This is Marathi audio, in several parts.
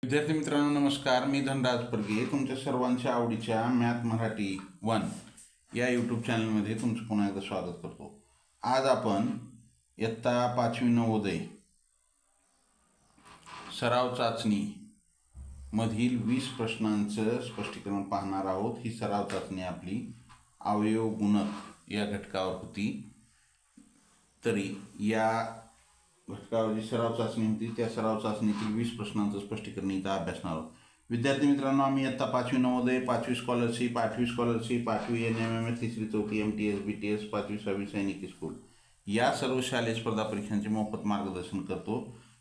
विद्यार्थी मित्रांनो नमस्कार. मी धनराज परगे तुमच्या सर्वांच्या आवडीच्या मॅथ मराठी 1 या यूट्यूब चॅनलमध्ये तुमचं पुन्हा एकदा स्वागत करतो. आज आपण इयत्ता 5वी नवोदय सराव चाचणी मधील 20 प्रश्नांचं स्पष्टीकरण पाहणार आहोत. ही सराव चाचणी आपली अवयव गुणक या घटकावर होती. तरी या घटकावर जी सराव चाचणी होती त्या सराव चाचणीतील 20 प्रश्नांचं स्पष्टीकरण इथं अभ्यासणार आहोत. विद्यार्थी मित्रांनो, आम्ही इयत्ता 5वी नवोदय, 5वी स्कॉलरशिप, 8वी स्कॉलरशिप, 8वी NMM, 3री 4थी MTS BTS, 5वी 6वी सैनिकी स्कूल या सर्व शालेय स्पर्धा परीक्षांचे मोफत मार्गदर्शन करतो.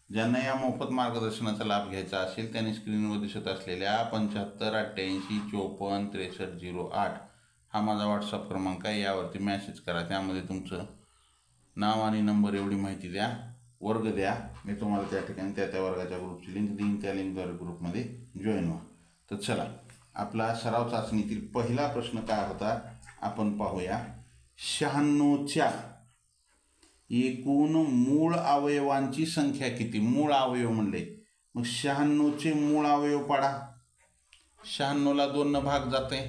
ज्यांना या मोफत मार्गदर्शनाचा लाभ घ्यायचा असेल त्यांनी स्क्रीनवर दिसत असलेल्या 75 88 54 63 08 हा माझा व्हॉट्सअप क्रमांक आहे. यावरती मॅसेज करा. त्यामध्ये तुमचं नाव आणि नंबर एवढी माहिती द्या, वर्ग द्या. मी तुम्हाला त्या ठिकाणी त्या वर्गाच्या ग्रुपची लिंक देईन. त्या लिंकद्वारे ग्रुपमध्ये जॉईन व्हा. तर चला, आपला सराव चाचणीतील पहिला प्रश्न काय होता आपण पाहूया. 96च्या एकूण मूळ अवयवांची संख्या किती? मूळ अवयव म्हणले मग 96चे मूळ अवयव पाडा. 96ला 2 भाग जाते,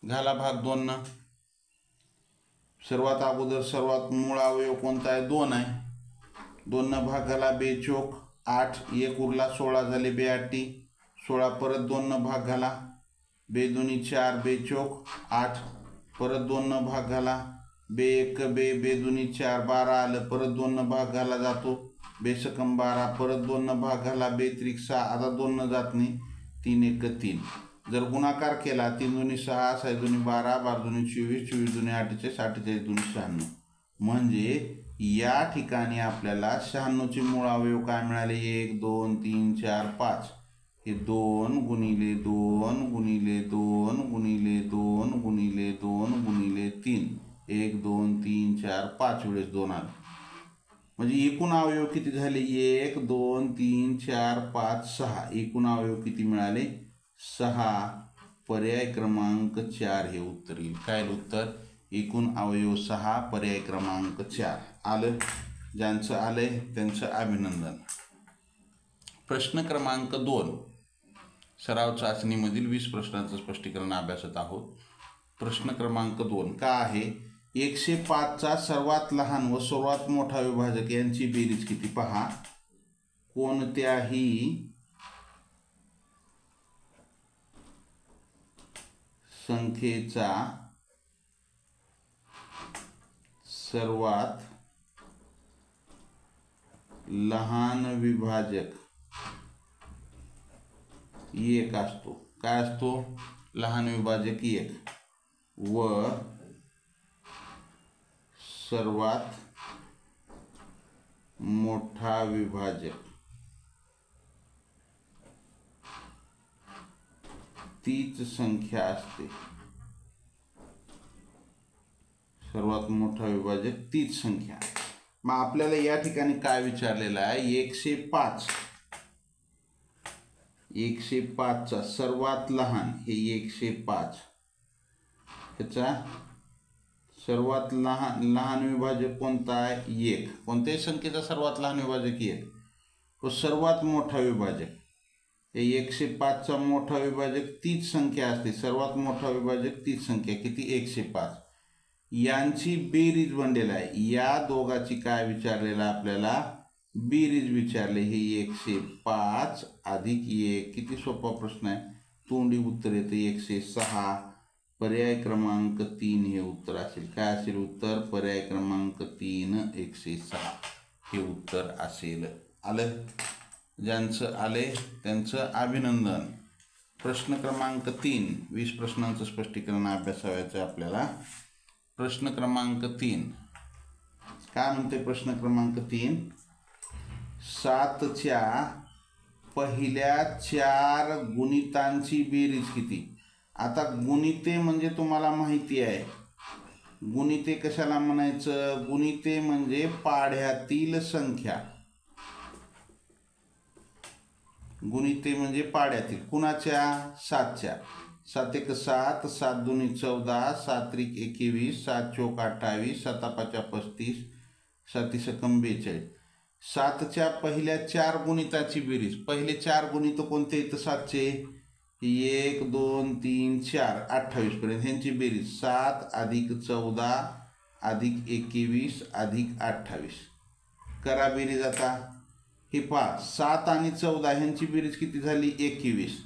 घाला भाग 2. सर्वात अगोदर सर्वात मूळ अवयव कोणता आहे? 2 आहे. 2 भाग घाला, 2 चोक 8, 1 उरला 16 झाले, 2 8 16. परत 2 भाग घाला, 2 2 4, 2 चोक 8. परत 2 भाग घाला, 2 1 2, 2 2 4 12 आलं. परत 2 भाग घाला जातो, 2 सकम 12. परत 2 भाग घाला, 2 त्रिक 6. आता 2 जात नाही, 3 1 3. जर गुणाकार केला 3 2 6, 6 2 12, 12 2 24, 24 2 48, 48 2 96. म्हणजे या ठिकाणी आपल्याला 96चे मूळ अवयव काय मिळाले? 1 2 3 4 5. हे 2 गुणिले 2 गुणिले 2 गुणिले 2 गुणिले 2 गुणिले 3. 1 2 3 4 5 वेळेस 2 आले. म्हणजे एकूण अवयव किती झाले? 1 2 3 4 5 6. एकूण अवयव किती मिळाले? 6. पर्याय क्रमांक 4 हे उत्तर येईल. काय उत्तर? एकूण अवयव 6, पर्याय क्रमांक 4 आलं. ज्यांचं आलंय त्यांचं अभिनंदन. प्रश्न क्रमांक 2 सराव चाचणीमधील 20 प्रश्नांचं स्पष्टीकरण अभ्यासत आहोत. प्रश्न क्रमांक 2 का आहे? 105चा सर्वात लहान व सर्वात मोठा विभाजक यांची बेरीज किती? पहा. कोणत्याही संख्येचा सर्वात लहान विभाजक 1 असतो. काय असतो? लहान विभाजक 1 व सर्वात मोठा विभाजक तीच संख्या असते. सर्वात मोठा विभाजक तीच संख्या. मग आपल्याला या ठिकाणी काय विचारलेलं आहे? 105चा सर्वात लहान हे 105. त्याचा सर्वात लहान विभाजक कोणता आहे? 1. कोणत्याही संख्येचा सर्वात लहान विभाजक 1 व सर्वात मोठा विभाजक हे 105चा मोठा विभाजक तीच संख्या असते. सर्वात मोठा विभाजक तीच संख्या किती? 105. यांची बेरीज बनलेला आहे. या दोघाची काय विचारलेलं आपल्याला? बेरीज विचारले. हे 105 अधिक 1. किती सोपा प्रश्न आहे. तोंडी उत्तर येते 106. पर्याय क्रमांक 3 हे उत्तर असेल. काय असेल उत्तर? पर्याय क्रमांक 3 106 हे उत्तर असेल. आलं. ज्यांचं आले त्यांचं अभिनंदन. प्रश्न क्रमांक 3 20 प्रश्नांचं स्पष्टीकरण अभ्यासावायचं आपल्याला. प्रश्न क्रमांक 3 काय म्हणते? प्रश्न क्रमांक 3 7च्या पहिल्या 4 गुणितांची बेरीज किती? आता गुणिते म्हणजे तुम्हाला माहिती आहे. गुणिते कशाला म्हणायचं? गुणिते म्हणजे पाढ्यातील संख्या. गुणिते म्हणजे पाढ्यातील. कुणाच्या? 7च्या. 7 1 7, 7 2 14, 7 3 21, 7 चौक 28, 7 5 35, 7 सकम 42. 7च्या पहिल्या 4 गुणिताची बेरीज, पहिले 4 गुणित कोणते येतं 7चे, 1 2 3 4 28 पर्यंत, ह्यांची बेरीज 7 अधिक 14 अधिक 21 अधिक 28, करा बेरीज आता। हे पहा 7 आणि 14 ह्यांची बेरीज किती झाली 21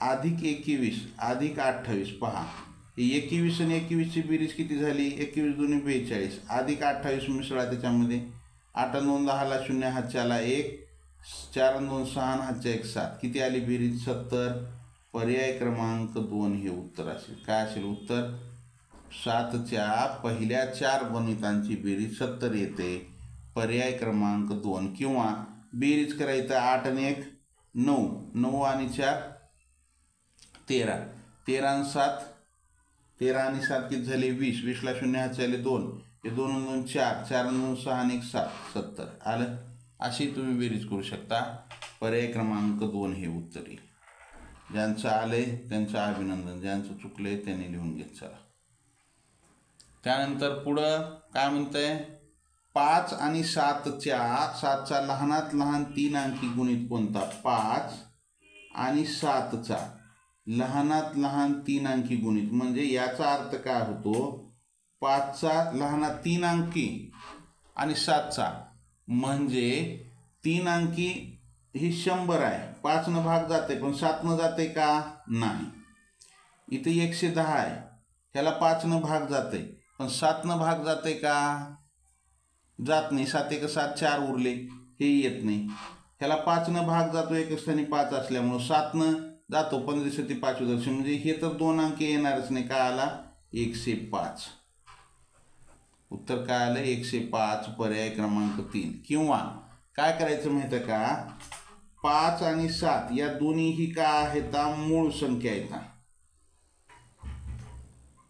अधिक 21 अधिक 28, पहा 21 आणि 21ची बेरीज किती झाली 21 दुनी 42 अधिक 28 मिसळा त्याच्यामध्ये, 8 2 10 0 हातच्याला 1, 4 2 6 हातच्या 1 7, किती आली बेरीज 70। पर्याय क्रमांक 2 हे उत्तर असेल। काय असेल उत्तर, 7च्या पहिल्या 4 गुणितांची बेरीज 70 येते, पर्याय क्रमांक 2। किंवा बेरीज करायचं 8 आणि 1 9, 9 आणि 4 13, 13 आणि 7 13 आणि 7 किती झाले 20, 20ला 0 हात झाले 2, हे 2 2 4, 4 2 6 आणि 1 7, 70 आलं। अशी तुम्ही बेरीज करू शकता, पर्याय क्रमांक 2 हे उत्तर येईल। ज्यांचं आलंय त्यांचं अभिनंदन, ज्यांचं चुकलंय त्यांनी लिहून घेत चला। त्यानंतर पुढं काय म्हणतंय, 5 आणि 7चा लहानात लहान 3 अंकी गुणित कोणता, 5 आणि 7चा लहानात लहान 3 अंकी गुणित, म्हणजे याचा अर्थ काय होतो, 5चा लहानात 3 अंकी आणि 7चा म्हणजे 3 अंकी ही 100 आहे, 5 न भाग जाते पण 7 न जाते का नाही, इथे 110 आहे, ह्याला 5 न भाग जाते पण 7 न भाग जाते का जात नाही, 7 1 7 4 उरले, हे येत नाही, ह्याला 5 न भाग जातो, एक स्थानी 5 असल्यामुळं 7 न जातो, 15 ते 5 दर्शन, म्हणजे हे तर 2 अंकी येणारच नाही, काय आला 105, उत्तर काय आलं 105, पर्याय क्रमांक 3। किंवा काय करायचं माहिती आहे का, 5 आणि 7 या दोन्हीही काय आहेत मूळ संख्या आहेत,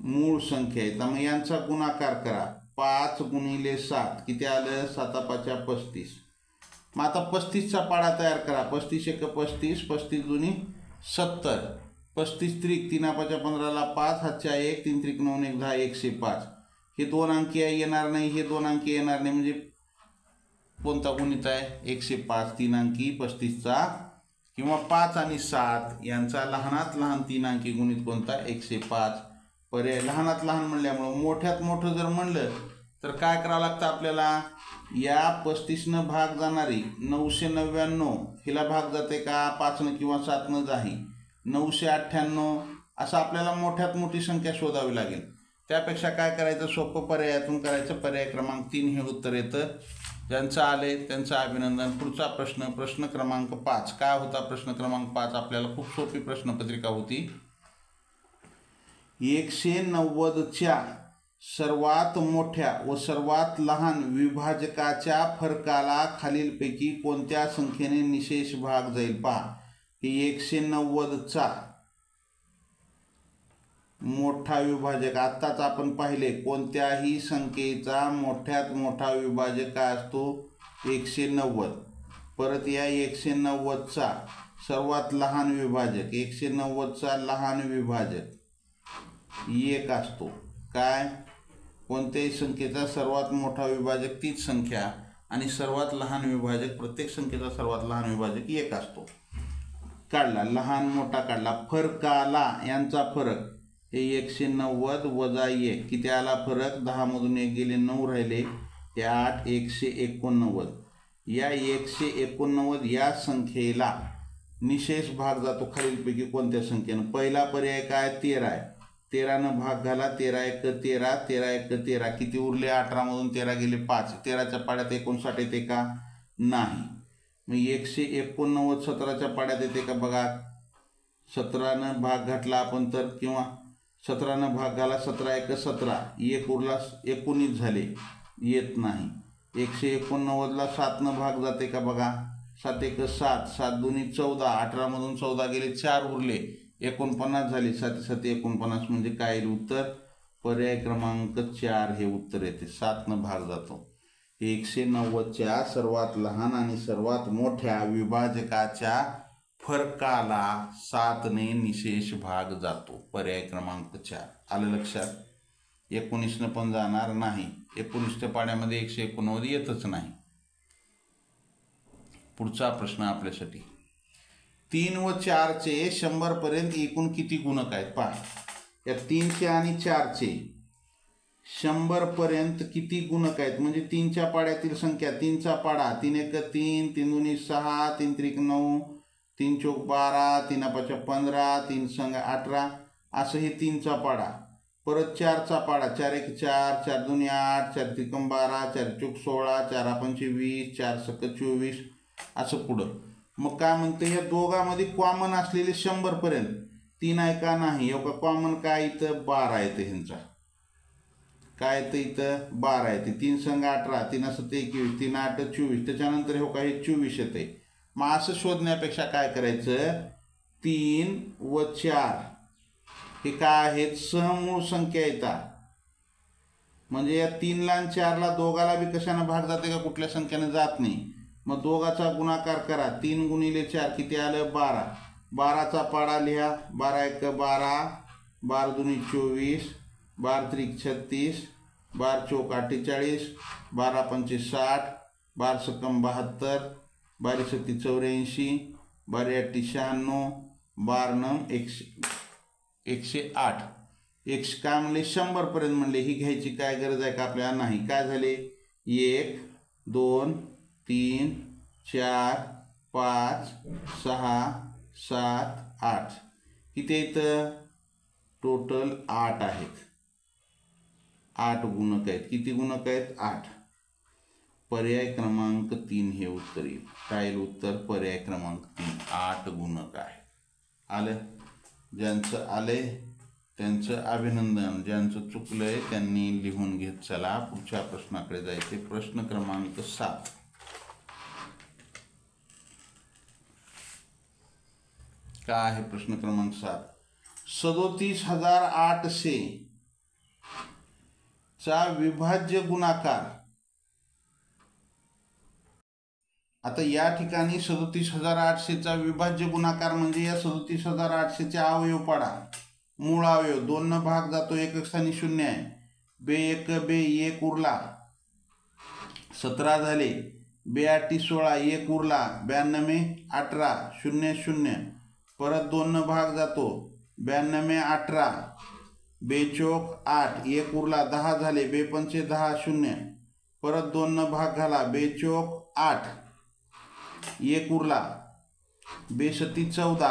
मूळ संख्या आहेत, मग यांचा गुणाकार करा, 5 गुणिले 7 किती आलं 7 5 35, मग आता 35चा पाडा तयार करा, 35 1 35, 35 दुनी 70, 35 त्रिक 3 5 15ला 5 हातच्या 1 3 त्रिक 9 1 10 105, हे 2 अंकी येणार नाही, हे 2 अंकी येणार नाही, म्हणजे कोणता गुणित आहे 105 3 अंकी 35चा, किंवा 5 आणि 7 यांचा लहानात लहान 3 अंकी गुणित कोणता 105, पर्याय लहानात लहान म्हणल्यामुळं मोठ्यात मोठं जर म्हणलं तर काय करावं लागतं आपल्याला, या 35न भाग जाणारी 999 हिला भाग जाते का 5न किंवा 7न जाही 998, असं आपल्याला मोठ्यात मोठी संख्या शोधावी लागेल, त्यापेक्षा काय करायचं सोपं पर्यायातून करायचं, पर्याय क्रमांक 3 हे उत्तर येतं। ज्यांचं आले त्यांचं अभिनंदन। पुढचा प्रश्न, प्रश्न क्रमांक 5 काय होता, प्रश्न क्रमांक 5 आपल्याला खूप सोपी प्रश्नपत्रिका होती। 190च्या सर्वात मोठ्या व सर्वात लहान विभाजकाच्या फरकाला खालीलपैकी कोणत्या संख्येने निशेष भाग जाईल, पहा ही 190चा मोठा विभाजक, आत्ताच आपण पाहिले कोणत्याही संख्येचा मोठ्यात मोठा विभाजक काय असतो 190, परत या 190चा सर्वात लहान विभाजक, 190चा लहान विभाजक 1 असतो, काय कोणत्याही संख्येचा सर्वात मोठा विभाजक तीच संख्या आणि सर्वात लहान विभाजक, प्रत्येक संख्येचा सर्वात लहान विभाजक 1 असतो। काढला लहान मोठा काढला, फरकाला यांचा फरक हे 190 वजा 1 किती आला फरक, 10 मधून 1 गेले 9 राहिले, हे 8 189, या 189 या संख्येला निशेष भाग जातो खालीलपैकी कोणत्या संख्येनं, पहिला पर्याय काय 13 आहे, 13 भाग झाला, 13 1 13, 13 1 13, किती उरले 18 मधून 13 गेले 5, 13च्या पाड्यात 59 येते का नाही, मग 189 17च्या पाड्यात येते का बघा, 17 भाग घातला आपण तर, किंवा 17 भाग घाला, 17 1 17, 1 उरला 19 झाले, येत नाही, 189ला 7 भाग जाते का बघा, 7 1 7, 7 2 14, 18 मधून 14 गेले 4 उरले 49 झाले, 7 7 49, म्हणजे काय उत्तर, पर्याय क्रमांक 4 हे उत्तर येते, 7 भाग जातो। 190च्या सर्वात लहान आणि सर्वात मोठ्या विभाजकाच्या फरकाला 7ने निशेष भाग जातो, पर्याय क्रमांक 4, आलं लक्षात। 19 पण जाणार नाही, 19च्या पाड्यामध्ये 189 येतच नाही। पुढचा प्रश्न आपल्यासाठी 3 व 4चे 100 पर्यंत एकूण किती गुणक आहेत पहा. या 3चे आणि 4चे 100 पर्यंत किती गुणक आहेत म्हणजे 3च्या पाड्यातील संख्या 3चा पाडा 3 1 3 3 2 6 3 3 9 3 चौक 12 3 5 15 3 संग 18 असं हे 3चा पाडा. परत 4चा पाडा 4 1 4 4 2 8 4 3 12 4 चौक 16 4 5 20 4 सक 24 असं पुढं. मग काय म्हणते या दोघांमध्ये कॉमन असलेले 100 पर्यंत 3 आहे का नाही. एवढा कॉमन काय इथं 12 येतं ह्यांचा. काय येतं इथं 12 येते. 3 संग 18 3 7 21 3 8 24 त्याच्यानंतर हो काय 24 येते. मग असं शोधण्यापेक्षा काय करायचं 3 व 4 हे काय आहेत सहमूळ संख्या येतात. म्हणजे या 3ला आणि 4ला दोघाला बी कशानं भाग जाते का कुठल्या संख्येने जात नाही. मग दोघाचा गुणाकार करा 3 गुणिले 4 किती आलं 12. 12चा पाडा लिहा 12 1 12 12 2 24 12 3 36 12 चौक 48 12 5 60 12 सकम 72 12 सत्ती 84 12 8 96 12 9 108. काय म्हणले 100 पर्यंत म्हणले ही घ्यायची काय गरज आहे का आपल्याला नाही. काय झाले 1 2 3 4 5 6 7 8 किती आहेत टोटल 8 आहेत. 8 गुणक आहेत. किती गुणक आहेत 8. पर्याय क्रमांक 3 हे उत्तर येईल. काय येईल उत्तर पर्याय क्रमांक 3 8 गुणक आहे. आलं. ज्यांचं आलंय त्यांचं अभिनंदन. ज्यांचं चुकलंय त्यांनी लिहून घेत चला. पुढच्या प्रश्नाकडे जायचे. प्रश्न क्रमांक 7. काय आहे प्रश्न क्रमांक 7. 37,800 चा विभाज्य गुणाकार. आता या ठिकाणी 37,800 चा विभाज्य गुणाकार म्हणजे या 37,800 चे अवयव पाडा. मूळ अवयव 2 न भाग जातो 1 स्थानी 0 आहे. बे 1 उरला 17 झाले. बे 8 16 1 उरला 92 18 0 0 परत 2 न भाग जातो 92 18 बेचोक 8 1 उरला 10 झाले. बे 5 10 0 परत 2 न भाग घाला बेचोक 8 1 उरला. बे 7 14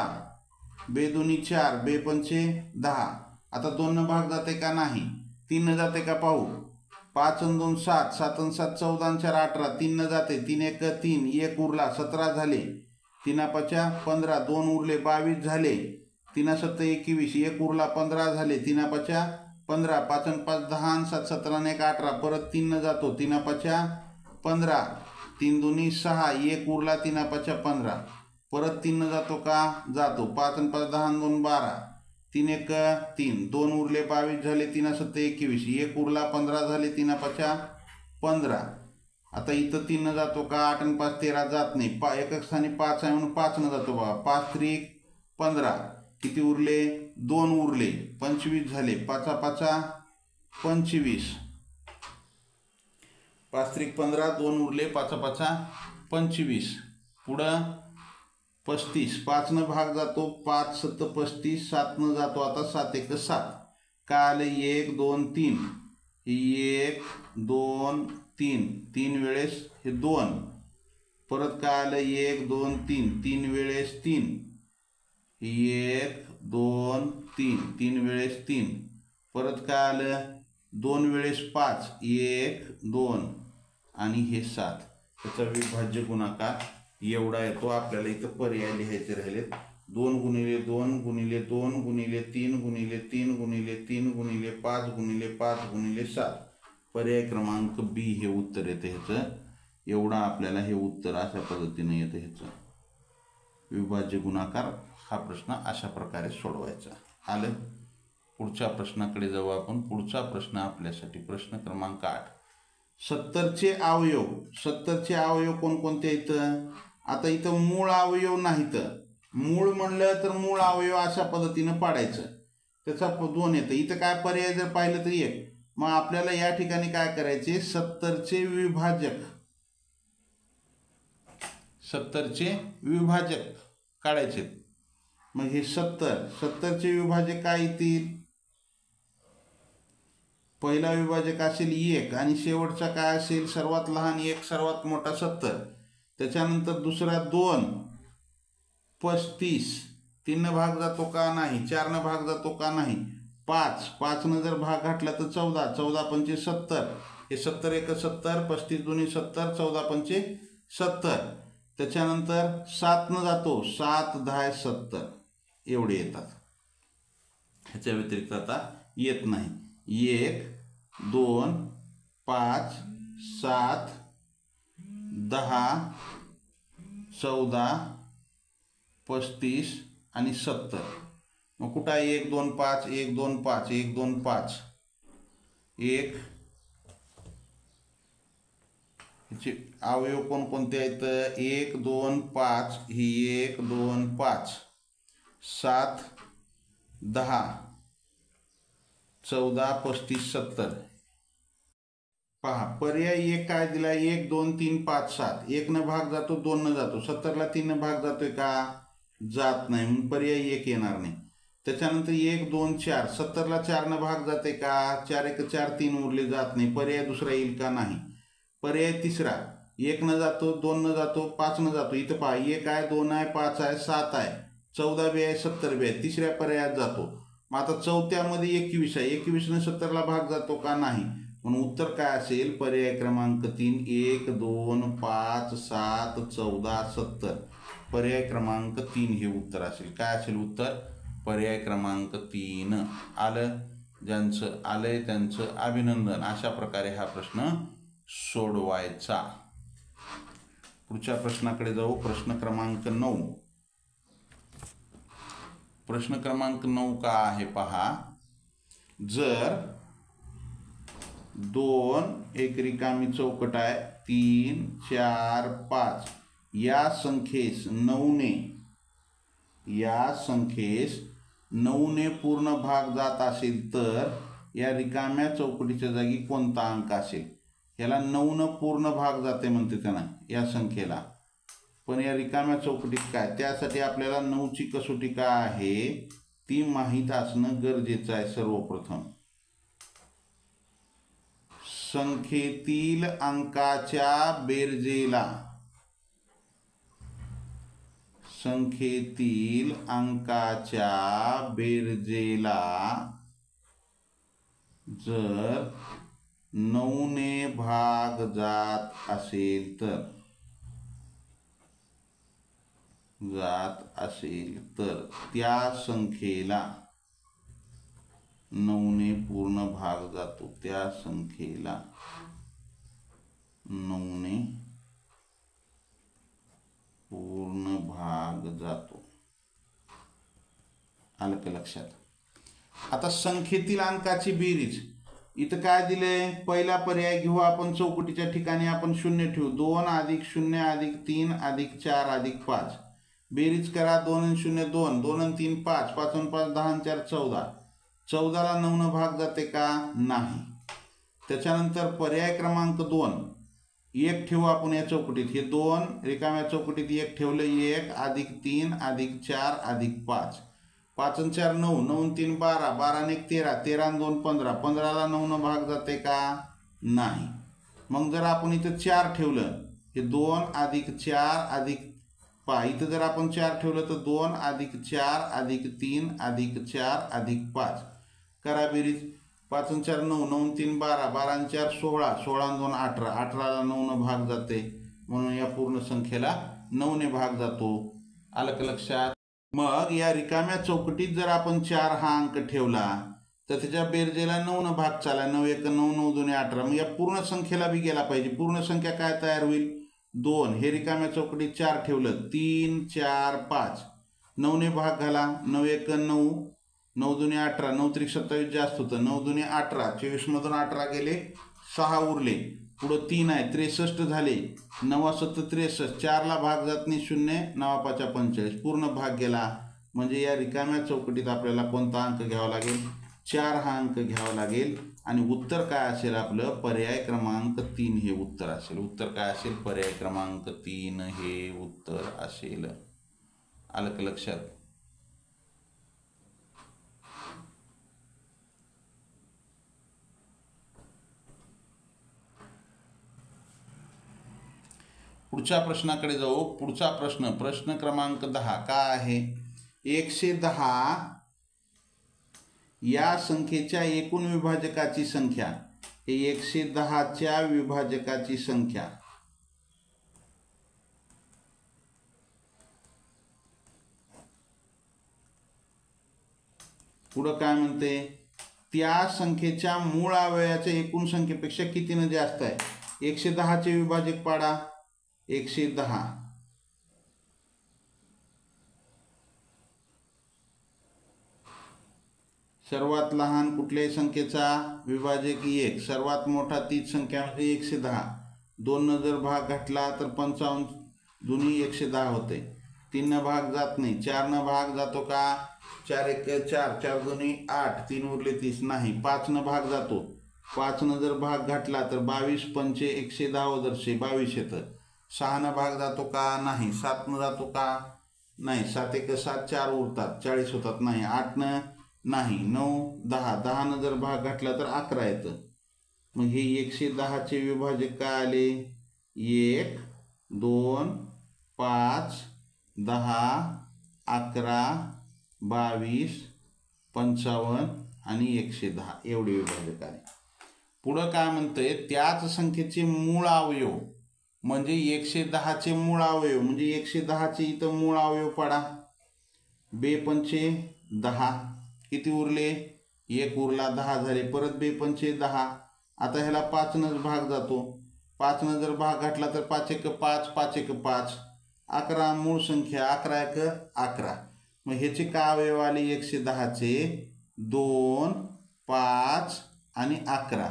बे 2 4 बे 5 10. आता 2 न भाग जाते का नाही 3 न जाते का पाहू. 5 आणि 2 7 7 आणि 7 14 आणि 4 18 3 न जाते 3 1 3 1 उरला 17 झाले. 3 5 15 2 उरले 22 झाले. 3 7 21 1 उरला 15 झाले. 3 5 15 5 आणि 5 10 आणि 7 17 आणि 1 18 परत 3 न जातो 3 5 15 3 2 6 1 उरला 3 5 15 परत 3 न जातो का जातो. 5 आणि 5 10 आणि 2 12 3 1 3 2 उरले 22 झाले. 3 7 21 1 उरला 15 झाले. 3 5 15. आता इथं 3 न जातो का 8 आणि 5 13 जात नाही. एक स्थानी 5 आहे म्हणून 5 न जातो बघा. 5 3 15 किती उरले 2 उरले 25 झाले. 5 5 25 5 3 15 2 उरले 5 5 25 पुढं 35 5 न भाग जातो 5 7 35 7 न जातो. आता 7 1 7 काय आले 1 2 3 1 2 3 3 वेळेस हे 2 परत काय आलं 1 2 3 3 वेळेस 3 1 2 3 3 वेळेस 3 परत काय आलं 2 वेळेस 5 1 2 आणि हे 7. त्याचा विभाज्य गुणाकार एवढा येतो. आपल्याला इथं पर्याय लिहायचे राहिलेत 2 गुणिले 2 गुणिले 2 गुणिले 3 गुणिले 3 गुणिले 3 गुणिले 5 गुणिले 5 गुणिले 7. पर्याय क्रमांक बी हे उत्तर येते ह्याचं. एवढा आपल्याला हे उत्तर अशा पद्धतीने येतं ह्याचं. विभाज्य गुणाकार हा प्रश्न अशा प्रकारे सोडवायचा. आलं. पुढच्या प्रश्नाकडे जाऊ आपण. पुढचा प्रश्न आपल्यासाठी प्रश्न क्रमांक 8. 70चे अवयव. 70चे अवयव कोणकोणते इथं. आता इथं मूळ अवयव नाहीत. मूळ म्हणलं तर मूळ अवयव अशा पद्धतीनं पाडायचं. त्याचा 2 येतं. इथं काय पर्याय जर पाहिलं तर 1. मग आपल्याला या ठिकाणी काय करायचे 70चे विभाजक 70चे विभाजक काढायचे. मग हे 70चे विभाजक काय येतील? पहिला विभाजक असेल 1 आणि शेवटचा काय असेल? सर्वात लहान 1 सर्वात मोठा 70. त्याच्यानंतर दुसरा 2 35. 3 भाग जातो का नाही? 4 भाग जातो का नाही? 5 न जर भाग घातला तर 14. 14 पंचे 70. हे 70 एक 70, 35 दुनी 70, 14 पंचे 70. त्याच्यानंतर 7 न जातो, 7 10 70 एवढे येतात. ह्याच्या व्यतिरिक्त आता येत नाही. 1 2 5 7 10 14 35 आणि 70. मग कुठं आहे 1 2 5 1 2 5 1 2 5 1. ह्याचे अवयव कोणकोणते आहेत? 1 2 5 ही 1 2 5 7 10 14 35 70. पहा पर्याय 1 काय दिला? 1 2 3 5 7. 1 न भाग जातो, 2 न जातो. 70ला 3 न भाग जातोय का? जात नाही, म्हणून पर्याय 1 येणार नाही. त्याच्यानंतर 1 2 4. 70ला 4 न भाग जाते का? 4 1 4 3 उरले, जात नाही. पर्याय दुसरा येईल का? नाही. पर्याय तिसरा 1 न जातो, 2 न जातो, 5 न जातो. इथं पहा 1 आहे, 2 आहे, 5 आहे, 7 आहे, 14 बी आहे, 70 बी आहे. तिसऱ्या पर्यायात जातो. मग आता चौथ्यामध्ये 21 आहे. 21 न 70ला भाग जातो का? नाही. म्हणून उत्तर काय असेल? पर्याय क्रमांक 3 1 2 5 7 14 70. पर्याय क्रमांक 3 हे उत्तर असेल. काय असेल उत्तर? पर्याय क्रमांक 3 आलं. ज्यांचं आलंय त्यांचं अभिनंदन. अशा प्रकारे हा प्रश्न सोडवायचा. पुढच्या प्रश्नाकडे जाऊ. प्रश्न क्रमांक 9. प्रश्न क्रमांक 9 का आहे पहा. जर 2 एक रिकामी चौकट आहे, 3 4 5 या संख्येस 9ने पूर्ण भाग जात असेल तर या रिकाम्या चौकटीच्या जागी कोणता अंक असेल? याला 9 पूर्ण भाग जाते म्हणते त्यांना या संख्येला. पण या रिकाम्या चौकटीत काय? त्यासाठी आपल्याला 9ची कसोटी काय आहे ती माहीत असणं गरजेचं आहे. सर्वप्रथम संख्येतील अंकाच्या बेरजेला जर 9ने भाग जात असेल तर त्या संख्येला 9ने पूर्ण भाग जातो. त्या संख्येला 9ने पूर्ण भाग जातो. आलं का लक्षात? आता संख्येतील अंकाची बेरीज इथं काय दिले? पहिला पर्याय घेऊ आपण. चौकटीच्या ठिकाणी आपण 0 ठेवू. 2 + 0 + 3 + 4 + 5. बेरीज करा. 2 आणि 0 2, 2 आणि 3 5, 5 आणि 5 10 आणि 4 14. 14ला 9 भाग जाते का? नाही. त्याच्यानंतर पर्याय क्रमांक 2 1 ठेवू आपण या चौकटीत. हे 2 रिकाम्या चौकटीत 1 ठेवलं. 1 + 3 + 4 + 5. 5 आणि 4 9, 9 आणि 3 12, 12 आणि 1 13, 13 आणि 2 15. 15ला 9 भाग जाते का? नाही. मग जर आपण इथं 4 ठेवलं, हे 2 + 4 + पहा इथं जर आपण 4 ठेवलं तर 2 + 4 + 3 + 4 + 5. करा बेरीज. 5 आणि 4 9, 9 आणि 3 12, 12 आणि 4 16, 16 आणि 2 18, 18ला 9 भाग जाते. म्हणून या पूर्ण संख्येला 9ने भाग जातो. आलं का लक्षात? मग या रिकाम्या चौकटीत जर आपण 4 हा अंक ठेवला तर त्याच्या बेरजेला 9 भाग चाला. 9 1 9, 9 2 18. मग या पूर्ण संख्येला बी गेला पाहिजे. पूर्ण संख्या काय तयार होईल? 2. हे रिकाम्या चौकटीत 4 ठेवलं. 3 4 5. 9ने भाग घाला. 9 1 9, 9 2 18, 9 3 27 जास्त होतं. 9 2 18, 24 मधून 18 गेले, 6 उरले. पुढं 3 आहे, 63 झाले. 9 7 63. 4ला भाग जात नाही 0, 9 5 45. पूर्ण भाग गेला. म्हणजे या रिकाम्या चौकटीत आपल्याला कोणता अंक घ्यावा लागेल? 4 हा अंक घ्यावा लागेल आणि उत्तर काय असेल आपलं पर्याय क्रमांक 3 हे उत्तर असेल. उत्तर काय असेल पर्याय क्रमांक 3 हे उत्तर असेल. आलं का लक्षात? पुढच्या प्रश्नाकडे जाऊ. पुढचा प्रश्न क्रमांक 10 काय आहे? 110 या संख्येच्या एकूण विभाजकाची संख्या. हे 110च्या विभाजकाची संख्या. पुढं काय म्हणते? त्या संख्येच्या मूळ अवयवाच्या एकूण संख्येपेक्षा कितीने जास्त आहे? 110चे विभाजक पाडा. 110 सर्वात लहान कुठल्याही संख्येचा विभाजक 1. सर्वात मोठा तीच संख्या म्हणजे 110. 2 न जर भाग घातला तर 55 दोन्ही 110 होते. 3 न भाग जात नाही. 4 न भाग जातो का? 4 1 4, 4 दोन्ही 8, 3 उरले 30 नाही. 5 न भाग जातो. 5 न जर भाग घातला तर 22 पंचे 110 वदरशे 22 येतं. 6 न भाग जातो का? नाही. 7 न जातो का? नाही. 7 1 7, 4 उरतात 40 होतात. नाही. 8 न नाही. 9 10, 10 न जर भाग घातला तर 11 येतं. मग हे 110चे विभाजक काय आले? 1 2 5 10 11 22 55 आणि 110 एवढे विभाजक आले. पुढं काय म्हणतंय? त्याच संख्येचे मूळ अवयव म्हणजे 110चे मूळ अवयव म्हणजे 110चे इथं मूळ अवयव पाडा. 2 पंचे 10 किती उरले? 1 उरला 10 झाले. परत 2 पंचे 10. आता ह्याला 5 नच भाग जातो. 5 न जर भाग घातला तर 5 1 5, 5 1 5, 11 मूळ संख्या. 11 1 11. मग ह्याचे काय अवयव आले 110चे? 2 5 आणि 11.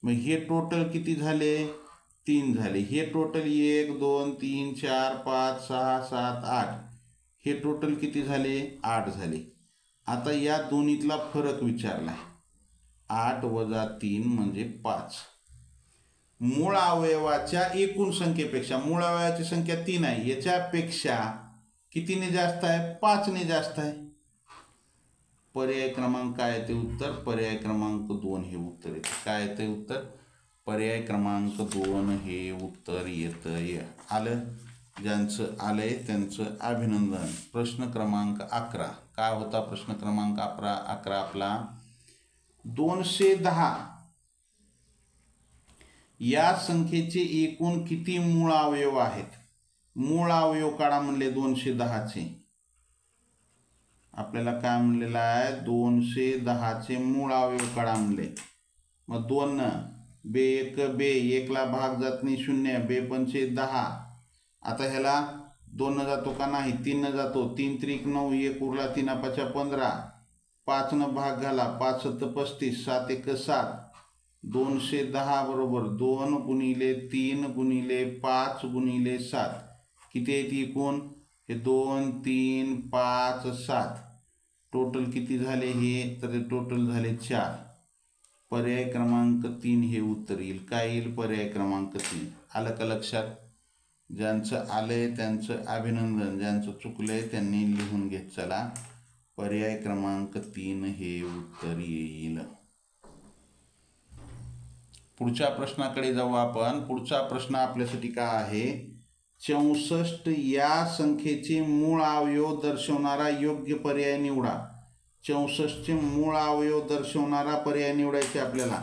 मग हे टोटल किती झाले? 3 झाले. हे टोटल 1 2 3 4 5 6 7 8. हे टोटल किती झाले? 8 झाले. आता या दोन्हीतला फरक विचारलाय. 8 वजा 3 म्हणजे 5. मूळ अवयवाच्या एकूण संख्येपेक्षा मूळ अवयवाची संख्या 3 आहे. याच्यापेक्षा कितीने जास्त आहे? 5 ने जास्त आहे. पर्याय क्रमांक काय ते उत्तर? पर्याय क्रमांक 2 हे उत्तर येते. काय येते उत्तर? पर्याय क्रमांक 2 हे उत्तर येतंय. आलं? ज्यांचं आलंय त्यांचं अभिनंदन. प्रश्न क्रमांक 11 काय होता? प्रश्न क्रमांक 11 आपला 210 या संख्येचे एकूण किती मूळ अवयव आहेत? मूळ अवयव काढा म्हणले 210चे. आपल्याला काय म्हणलेलं आहे? 210चे मूळ अवयव काढा म्हणले. मग 2 न 2 1 2, 1 ला भाग जात नाही 0. 2 पंचे 10. आता ह्याला 2 न जातो का? नाही. 3 न जातो. 3 त्रिक 9, 1 उरला 3 5 15. 5 न भाग घाला. 5 7 35, 7 1 7. 210 बरोबर 2 गुणिले 3 गुणिले 5 गुणिले 7. किती आहेत एकूण? हे 2 3 5 7. टोटल किती झाले हे? तर टोटल झाले 4. पर्याय क्रमांक 3 हे उत्तर येईल. काय येईल? पर्याय क्रमांक 3. आलं का लक्षात? ज्यांचं आलंय त्यांचं अभिनंदन. ज्यांचं चुकलंय त्यांनी लिहून घेत चला. पर्याय क्रमांक 3 हे उत्तर येईल. पुढच्या प्रश्नाकडे जाऊ आपण. पुढचा प्रश्न आपल्यासाठी काय आहे? 64 या संख्येचे मूळ अवयव दर्शवणारा योग्य पर्याय निवडा. 64चे मूळ अवयव दर्शवणारा पर्याय निवडायचे आपल्याला.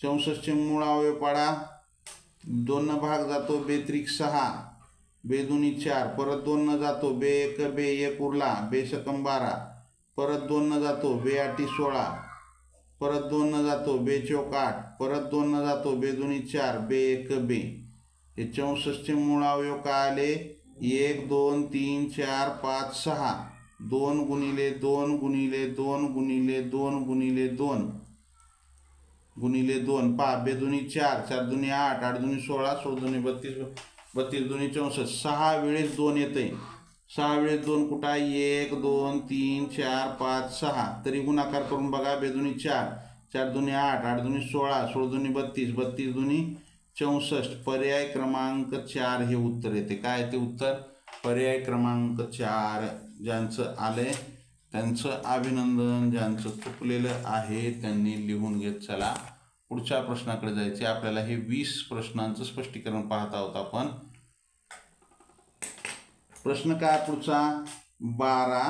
64चे मूळ अवयव पाडा. 2 न भाग जातो. 2 त्रिक 6, 2 दुनी 4, परत 2 न जातो. 2 1 2, 1 उरला. 2 शकम 12, परत 2 न जातो. 2 8 16, परत 2 न जातो. 2 चौक 8, परत 2 न जातो. 2 दुनी 4, 2 1 2. हे 64चे मूळ अवयव काय आले? 1 2 3 4 5 6. 2 गुणिले 2 गुणिले 2 गुणिले 2 गुणिले 2 गुणिले 2. पहा 2 दुनी 4, 4 दुनी 8, 8 दुनी 16, 16 दुनी 32, 32 दुनी 64. 6 वेळेस 2 येते. 6 वेळेस 2 कुठं आहे 1 2 3 4 5 6 तरी गुणाकार करून बघा बेदुनी 4 4 दुनी 8 8 दुनी 16 16 दुनी 32 32 दुनी 64 पर्याय क्रमांक 4 हे उत्तर येते. काय ते उत्तर? पर्याय क्रमांक 4. ज्यांचं आलंय त्यांचं अभिनंदन, ज्यांचं चुकलेलं आहे त्यांनी लिहून घेत चला. पुढच्या प्रश्नाकडे जायचे. आपल्याला हे 20 प्रश्नांचं स्पष्टीकरण पाहत आहोत आपण. प्रश्न काय पुढचा? 12,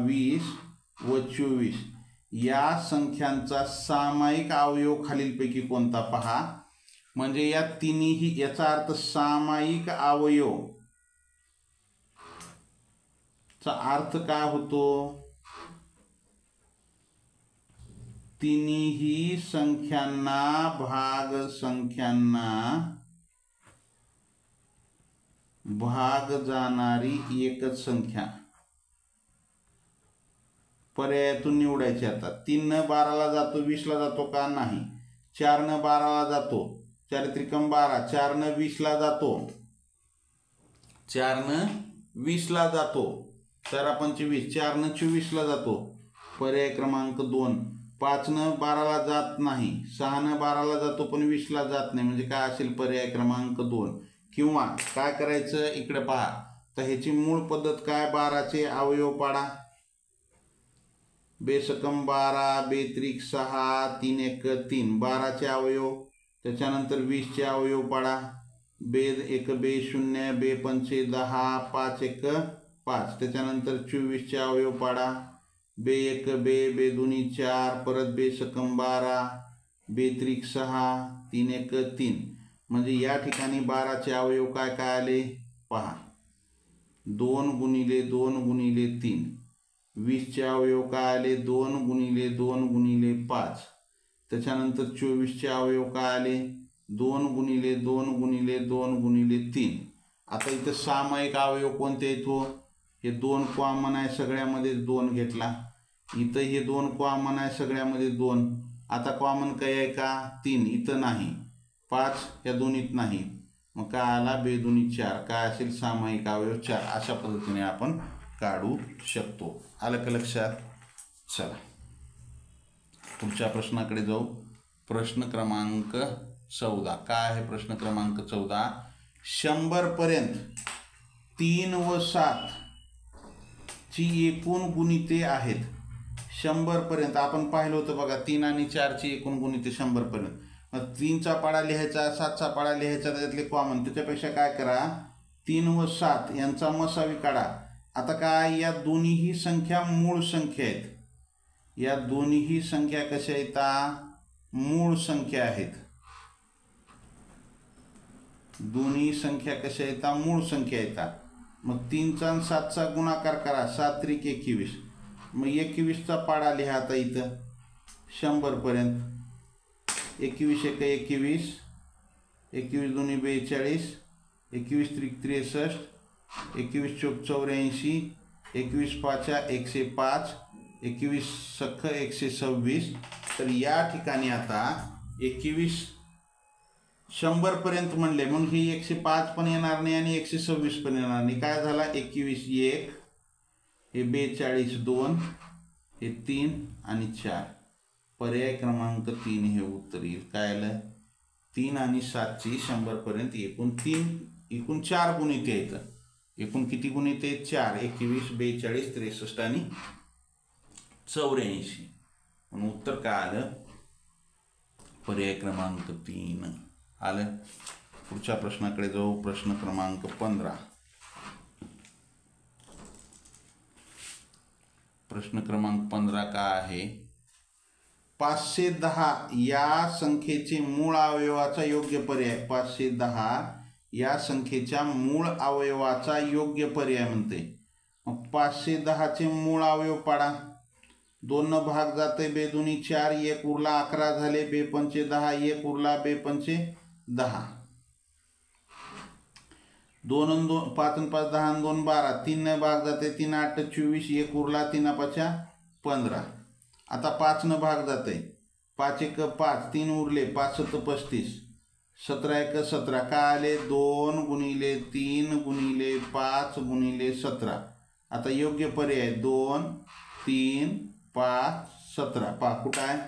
20 व 24 या संख्यांचा सामायिक अवयव खालीलपैकी कोणता पहा. म्हणजे या तिन्ही, याचा अर्थ सामायिक अवयव चा अर्थ काय होतो? तिन्ही संख्यांना भाग जाणारी एकच संख्या. पर्यायातून निवडायची. आता 3 न 12ला जातो, 20ला जातो का? नाही. 4 न 12ला जातो, 4 त्रिकम 12, 4 न 20ला जातो, 4 न 20ला जातो, 4 पंचे 20, 4 न 24ला जातो. पर्याय क्रमांक 2. 5 न 12ला जात नाही, 6 न 12ला जातो पण 20ला जात नाही. म्हणजे काय असेल? पर्याय क्रमांक 2. किंवा काय करायचं? इकडे पहा. तर ह्याची मूळ पद्धत काय? 12चे अवयव पाडा. बेसकम 12, बेत्रिक 6, 3 1 3 12चे अवयव. त्याच्यानंतर 20चे अवयव पाडा. बेद 1 बे 0, बे पंचे 10, 5 1 5. त्याच्यानंतर 24चे अवयव पाडा. बे 1 बे, बे दुनी 4, परत बेसकम 12, बेत्रिक 6, 3 1 3. म्हणजे या ठिकाणी 12चे अवयव काय काय आले पहा. 2 गुणिले 2 गुणिले 3. 20चे अवयव काय आले? 2 गुणिले 2 गुणिले 5. त्याच्यानंतर 24चे अवयव काय आले? 2 गुणिले 2 गुणिले 2 गुणिले 3. आता इथं सामायिक अवयव कोणते येतो? हे 2 कॉमन आहे, सगळ्यामध्ये 2 घेतला. इथं हे 2 कॉमन आहे, सगळ्यामध्ये 2. आता कॉमन काय आहे का? 3. इथं नाही. 5 या दोन्हीत नाही. मग काय आला? बेदुनी 4. काय असेल? सामायिक अवयव 4. अशा पद्धतीने आपण काढू शकतो. आलं का लक्षात? चला पुढच्या प्रश्नाकडे जाऊ. प्रश्न क्रमांक 14. काय आहे प्रश्न क्रमांक 14? 100 पर्यंत 3 व 7 ची एकूण गुणिते आहेत. 100 पर्यंत आपण पाहिलं होतं बघा. 3 आणि 4 ची एकूण गुणिते 100 पर्यंत. मग 3चा पाडा लिहायचा, 7चा पाडा लिहायचा, त्याच्यातले कॉमन. त्याच्यापेक्षा काय करा? 3 व 7 यांचा मसावी काढा. आता काय? या दोन्हीही संख्या मूळ संख्या आहेत. या दोन्हीही संख्या कशा येतात? मूळ संख्या आहेत. दोन्ही संख्या कशा येतात? मूळ संख्या येतात. मग 3चा आणि 7चा गुणाकार करा. 7 त्रिक 21. मग 21चा पाडा लिहा आता इथं 100 पर्यंत. 21 1 21, 21 दुनी 42, 21 त्रिक 63, 21 चौक 84, 21 पाचा 105, 21 सख 126. तर या ठिकाणी आता 21 100 पर्यंत म्हणले म्हणून हे 105 पण येणार नाही आणि 126 पण येणार नाही. काय झाला? 21 1, हे 42 2, हे 3 आणि 4. पर्याय क्रमांक 3 हे उत्तर येईल. काय आलं? 3 आणि 7 ची 100 पर्यंत एकूण 4 गुणिते आहेत. एकूण किती गुणिते? 4. 21 42 63 आणि 84. म्हणून उत्तर काय आलं? पर्याय क्रमांक 3 आलं. पुढच्या प्रश्नाकडे जाऊ. प्रश्न क्रमांक 15. प्रश्न क्रमांक 15 काय आहे? 510 या संख्येचे मूळ अवयवाचा योग्य पर्याय. 510 या संख्येच्या मूळ अवयवाचा योग्य पर्याय म्हणते. मग 510चे मूळ अवयव पाडा. 2 न भाग जाते, बेदुनी 4, 1 उरला 11 झाले, बे पंचे 10, 1 उरला, बे पंचे 10. 2 आणि 2 5 आणि 5 10 आणि 2 12. 3 न भाग जाते, 3 8 24, 1 उरला, 3 पाचा 15. आता 5 न भाग जाते, 5 1 5, 3 उरले, 5 7 35, 17 एक 17 का आले 2 गुणिले 3 गुणिले 5 गुणिले 17. आता योग्य पर्याय 2 3 5 17. पहा कुठं आहे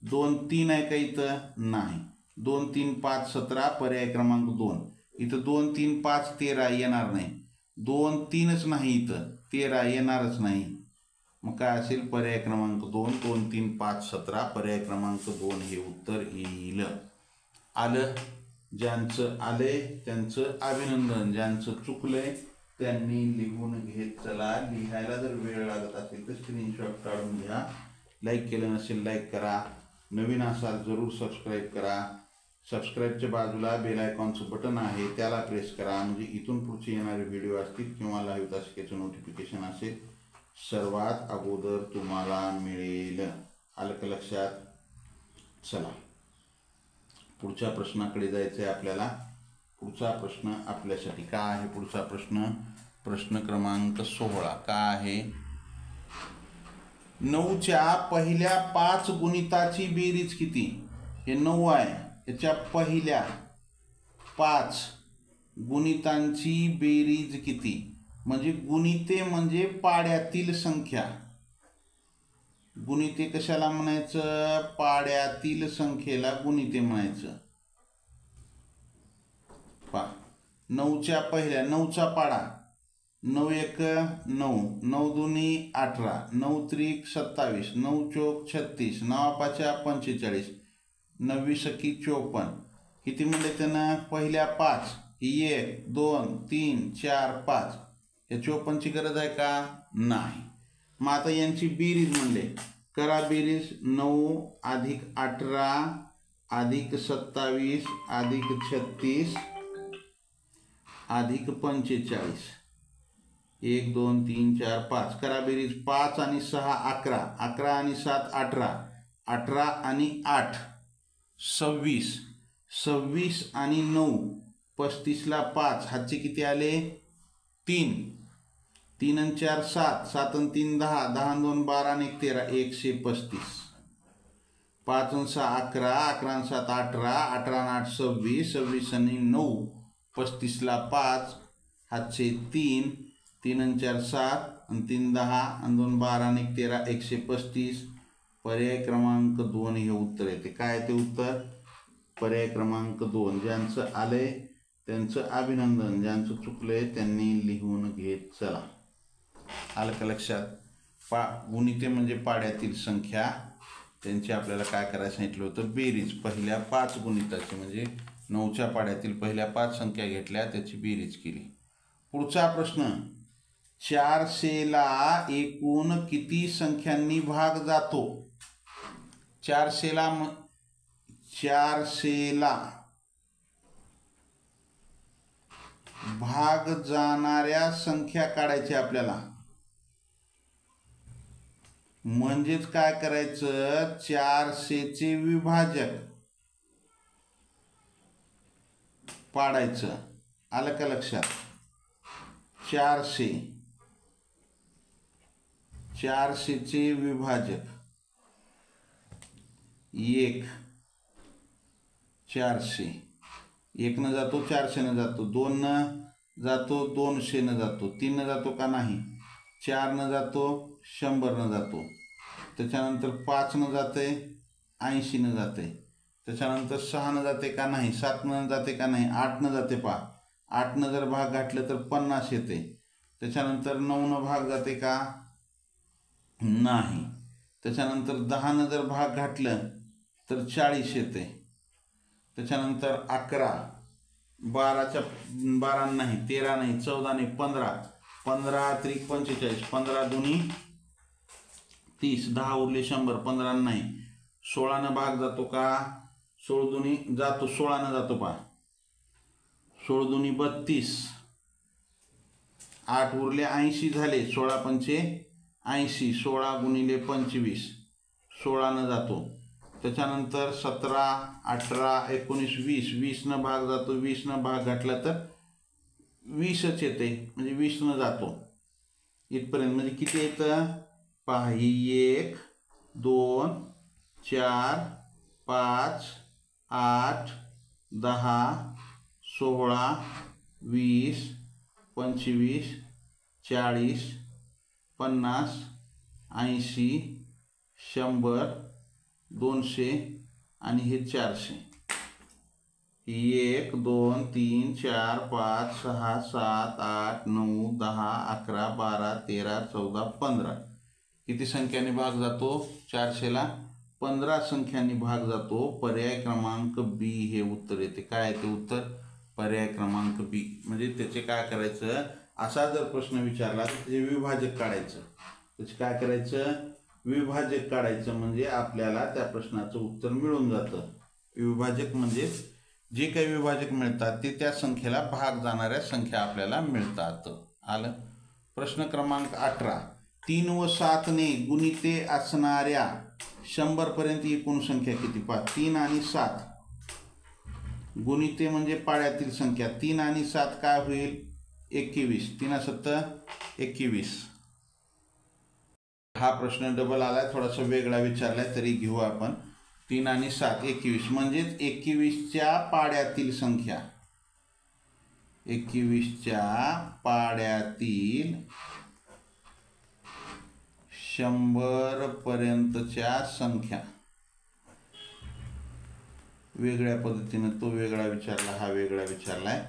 2 3 आहे का इथं नाही. 2 3 5 17 पर्याय क्रमांक 2. इथं 2 3 5 13 येणार नाही. 2 3च नाही इथं 13 येणारच नाही. मग काय असेल पर्याय क्रमांक 2. 2 3 5 17 पर्याय क्रमांक 2 हे उत्तर येईल. आलं. ज्यांचं आले त्यांचं अभिनंदन. ज्यांचं चुकलंय त्यांनी लिहून घेत चला. लिहायला जर वेळ लागत असेल तर स्क्रीनशॉट काढून घ्या. लाईक केलं नसेल लाईक करा. नवीन असाल जरूर सबस्क्राईब करा. सबस्क्राईबच्या बाजूला बेल आयकॉनचं बटन आहे त्याला प्रेस करा. म्हणजे इथून पुढचे येणारे व्हिडिओ असतील किंवा लाईव्ह तासिकेचं नोटिफिकेशन असेल सर्वात अगोदर तुम्हाला मिळेल. आलं का लक्षात. चला पुढच्या प्रश्नाकडे जायचं आहे आपल्याला. पुढचा प्रश्न आपल्यासाठी काय आहे. पुढचा प्रश्न क्रमांक 16 काय आहे. 9च्या पहिल्या 5 गुणिताची बेरीज किती. हे 9 आहे याच्या पहिल्या 5 गुणितांची बेरीज किती. म्हणजे गुणिते म्हणजे पाड्यातील संख्या. गुणिते कशाला म्हणायचं. पाड्यातील संख्येला गुणिते म्हणायचं. पहा 9च्या पहिल्या 9चा पाडा 9 एक 9 9 दुनी 18 9 त्रिक 27 9 चौक 36 9 पाच्या 45 9 सकी 54. किती म्हणले त्यानं पहिल्या 5 1 2 3 4 5. या 54ची गरज आहे का नाही. मग आता यांची बेरीज म्हणले करा बेरीज. 9 अधिक 18 अधिक 27 अधिक 36 अधिक 45. 1 2 3 4 5 करा बेरीज. 5 आणि 6 11 11 आणि 7 18 18 आणि 8 26 26 आणि 9 35ला 5 हातचे किती आले 3 3 आणि 4 7 7 आणि 3 10 10 आणि 2 12 आणि 1 13 135. 5 आणि 6 11 11 आणि 7 18 18 आणि 8 26 26 आणि 9 35ला 5 हातचे 3 3 आणि 4 7 आणि 3 10 आणि 2 12 आणि 1 13 135. पर्याय क्रमांक 2 हे उत्तर येते. काय ते उत्तर पर्याय क्रमांक 2. ज्यांचं आलंय त्यांचं अभिनंदन. ज्यांचं चुकलंय त्यांनी लिहून घेत चला. आलं का लक्षात. गुणिते म्हणजे पाड्यातील संख्या. त्यांची आपल्याला काय करायला सांगितलं होतं बेरीज. पहिल्या 5 गुणिताची म्हणजे 9च्या पाड्यातील पहिल्या 5 संख्या घेतल्या त्याची बेरीज केली. पुढचा प्रश्न 400ला एकूण किती संख्यांनी भाग जातो. 400ला भाग जाणाऱ्या संख्या काढायच्या आपल्याला. म्हणजेच काय करायचं 400चे विभाजक पाडायचं. आलं का लक्षात. 400चे विभाजक 1 400 1 न जातो 400 न जातो 2 न जातो 200 न जातो 3 न जातो का नाही 4 न जातो 100 न जातो. त्याच्यानंतर 5 न जाते 80 न जाते. त्याच्यानंतर 6 न जाते का नाही 7 न जाते का नाही 8 न जाते. 8 न जर भाग घातलं तर 50 येते. त्याच्यानंतर 9 न भाग जाते का नाही. त्याच्यानंतर 10 न जर भाग घातलं तर 40 येते. त्याच्यानंतर 11 12 नाही 13 नाही 14 नाही 15 15 त्रिक 45 15 दुनी 30 10 उरले 100 15 नाही. 16 न भाग जातो का 16 दुनी जातो 16 न जातो 16 दुनी 32 8 उरले 80 झाले 16 पंचे 80 16 गुणिले 25 16 न जातो. त्याच्यानंतर 17 18 19 20 20 न भाग जातो 20 न भाग घातला तर 20च येते म्हणजे 20 न जातो. इथपर्यंत म्हणजे किती येतं पहा 1 2 4 5 8 10, 16, 20, 25, 40, 50, 80, 100, 200 आणि हे 400. 1 2 3 4 5 6 7 8 9 10 11 12 13 14 15. किती संख्यांनी भाग जातो 400ला? 15 संख्यांनी भाग जातो. पर्याय क्रमांक बी हे उत्तर येते. काय येते उत्तर? पर्याय क्रमांक बी. म्हणजे त्याचे काय करायचं, असा जर प्रश्न विचारला तर त्याचे विभाजक काढायचं. त्याचे काय करायचं? विभाजक काढायचं. म्हणजे आपल्याला त्या प्रश्नाचं उत्तर मिळून जातं. विभाजक म्हणजे जे काही विभाजक मिळतात ते त्या संख्येला भाग जाणाऱ्या संख्या आपल्याला मिळतात. आलं? प्रश्न क्रमांक 18. 3 व 7 ने गुणिते असणाऱ्या 100 पर्यंत एकूण संख्या किती? पहा, 3 आणि 7 गुणिते म्हणजे पाड्यातील संख्या. 3 आणि 7 काय होईल? 21. 3 7 21. हा प्रश्न डबल आलाय, थोडासा वेगळा विचारलाय तरी घेऊ आपण. 3 आणि 7 21 म्हणजेच 21च्या पाड्यातील संख्या. 21च्या पाड्यातील 100 पर्यंतच्या संख्या. वेगळ्या पद्धतीने तो वेगळा विचारला, हा वेगळा विचारलाय.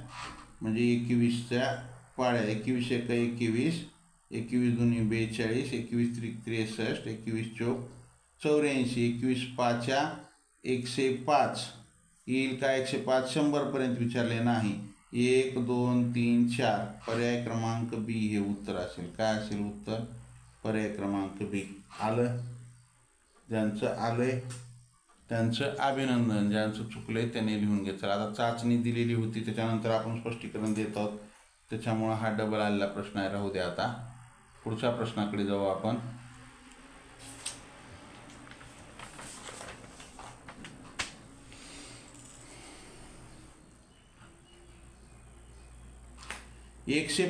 म्हणजे 21च्या पाड्या. 21 1 21, 21 2 42, 21 3 63, 21 4 84, 21 5 105 येईल का? 105 100 पर्यंत विचारले नाही. 1 2 3 4. पर्याय क्रमांक बी हे उत्तर असेल. काय असेल उत्तर? पर्याय क्रमांक बी. आलं? ज्यांचं आलंय त्यांचं अभिनंदन, ज्यांचं चुकलंय त्याने लिहून घ्यायचं. आता चाचणी दिलेली होती, त्याच्यानंतर आपण स्पष्टीकरण देत आहोत, त्याच्यामुळं हा डबल आलेला प्रश्न आहे. राहू द्या. आता पुढच्या प्रश्नाकडे जाऊ आपण. एकशे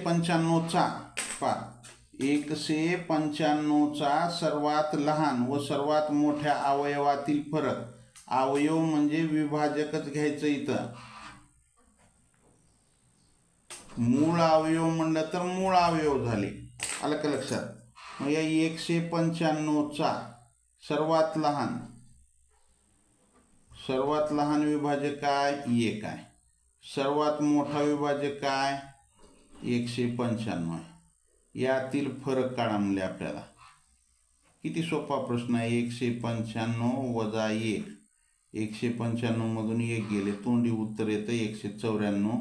195चा सर्वात लहान व सर्वात मोठ्या अवयवातील फरक. अवयव म्हणजे विभाजकच घ्यायचं इथं. मूळ अवयव म्हणलं तर मूळ अवयव झाले. आलं का लक्षात? मग या 195चा सर्वात लहान विभाजक काय? 1 आहे. सर्वात मोठा विभाजक काय? 195 आहे. यातील फरक काढा म्हणले आपल्याला. किती सोपा प्रश्न आहे. 195 वजा 1. 195 मधून 1 गेले, तोंडी उत्तर येतं 194.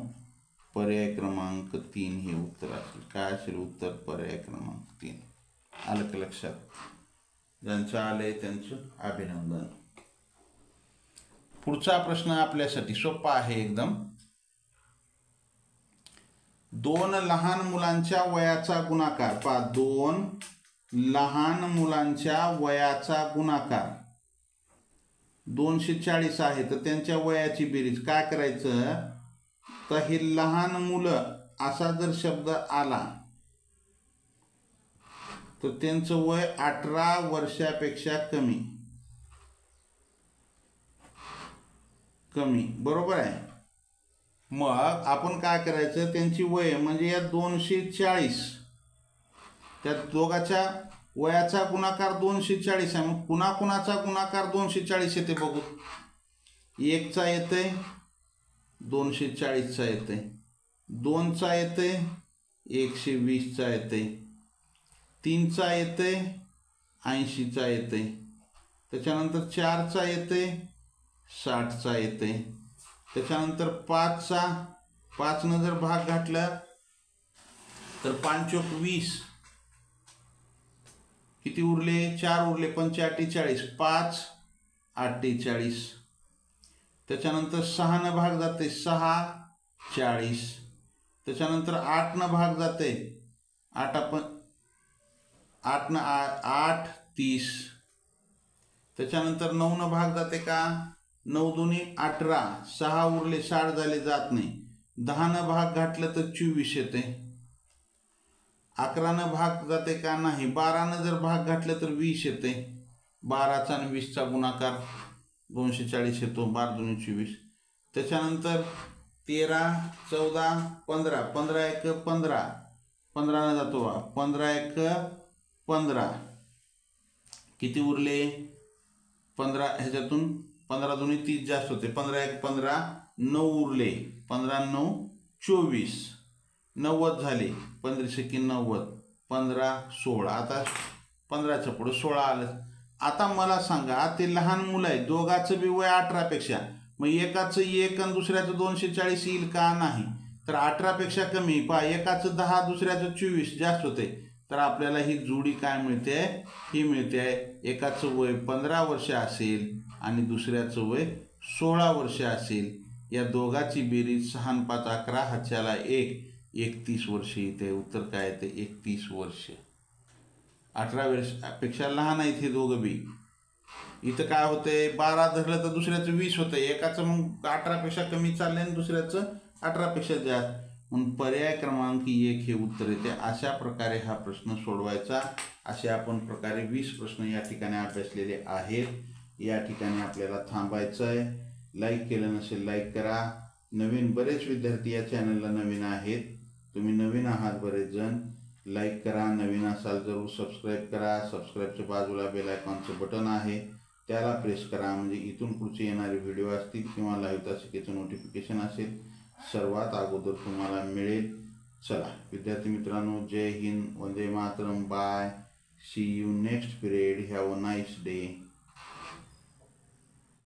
पर्याय क्रमांक 3 हे उत्तर असेल. काय असेल उत्तर? पर्याय क्रमांक 3. आलं का लक्षात? ज्यांचं आलंय त्यांचं अभिनंदन. पुढचा प्रश्न आपल्यासाठी सोपा आहे एकदम. 2 लहान मुलांच्या वयाचा गुणाकार. पहा, 2 लहान मुलांच्या वयाचा गुणाकार 240 आहे. तर त्यांच्या वयाची बेरीज काय करायचं? तर हे लहान मुलं असा जर शब्द आला तर त्यांचं वय 18 वर्षापेक्षा कमी. बरोबर आहे. मग आपण काय करायचं? त्यांची वय म्हणजे या 240, त्या दोघाच्या वयाचा गुणाकार 240 आहे. मग कुणाकुणाचा गुणाकार 240 येते बघू. 1चा येते, 240चा येते, 2चा येते, 120चा येते, 3चा येते, 80चा येते, त्याच्यानंतर 4चा येते, 60चा येते, त्याच्यानंतर 5नं जर भाग घातला तर 5 चोक 20. किती उरले? 4 उरले. 5 8 40, 5 8 40. त्याच्यानंतर 6नं भाग जाते, 6 40. त्याच्यानंतर 8नं भाग जाते, 8 30. त्याच्यानंतर 9नं भाग जाते का? 9 दुनी 18, 6 उरले, 60 झाले, जात नाही. 10नं भाग घातलं तर 24 येते. 11नं भाग जाते का? नाही. 12नं जर भाग घातलं तर 20 येते. 12चा आणि 20चा गुणाकार 240 येतो. 12 दुनी 24. त्याच्यानंतर 13, 14, 15, 15 एक 15, 15 जातो 15 एक 15, किती उरले 15, ह्याच्यातून 15 दुनी 30 जास्त होते, 15 एक 15, 9 उरले, 15 9 24, 90 झाले, 15 की 90, 15 16, आता 15च्या पुढे 16 आलं. आता मला सांगा ते लहान मुलं आहे, दोघाचं बी वय 18पेक्षा, मग एकाचं 1 आणि दुसऱ्याचं 240 येईल का नाही, तर 18पेक्षा कमी पहा, एकाचं 10 दुसऱ्याचं 24 जास्त होते, तर आपल्याला ही जोडी काय मिळते, ही मिळते एकाचं वय 15 वर्ष असेल आणि दुसऱ्याचं वय 16 वर्ष असेल. या दोघाची बेरीज 6 आणि 5 11, हाच्याला 31 वर्ष येते. उत्तर काय येते 31 वर्ष. 18 वर्षापेक्षा लहान आहेत हे दोघं बी. इथं काय होतंय 12 धरलं तर दुसऱ्याचं 20 होतंय, एकाचं मग 18पेक्षा कमी चाललंय आणि दुसऱ्याचं 18पेक्षा जास्त, म्हणून पर्याय क्रमांक 1 हे उत्तर येते. अशा प्रकारे हा प्रश्न सोडवायचा. असे आपण प्रकारे 20 प्रश्न या ठिकाणी अभ्यासलेले आहेत. या ठिकाणी आपल्याला थांबायचं आहे. लाईक केलं नसेल लाईक करा. नवीन बरेच विद्यार्थी या चॅनलला नवीन आहेत, तुम्ही नवीन आहात बरेच जण, लाईक करा. नवीन असाल जरूर सबस्क्राईब करा. सबस्क्राईबच्या बाजूला बेल आयकॉनचं बटन आहे, त्याला प्रेस करा, म्हणजे इथून पुढचे येणारे व्हिडिओ असतील किंवा लाईव्ह तासिकेचं नोटिफिकेशन असेल सर्वात अगोदर तुम्हाला मिळेल. चला विद्यार्थी मित्रांनो, जय हिंद, वंदे मातरम, bye, see you next period, have a nice day.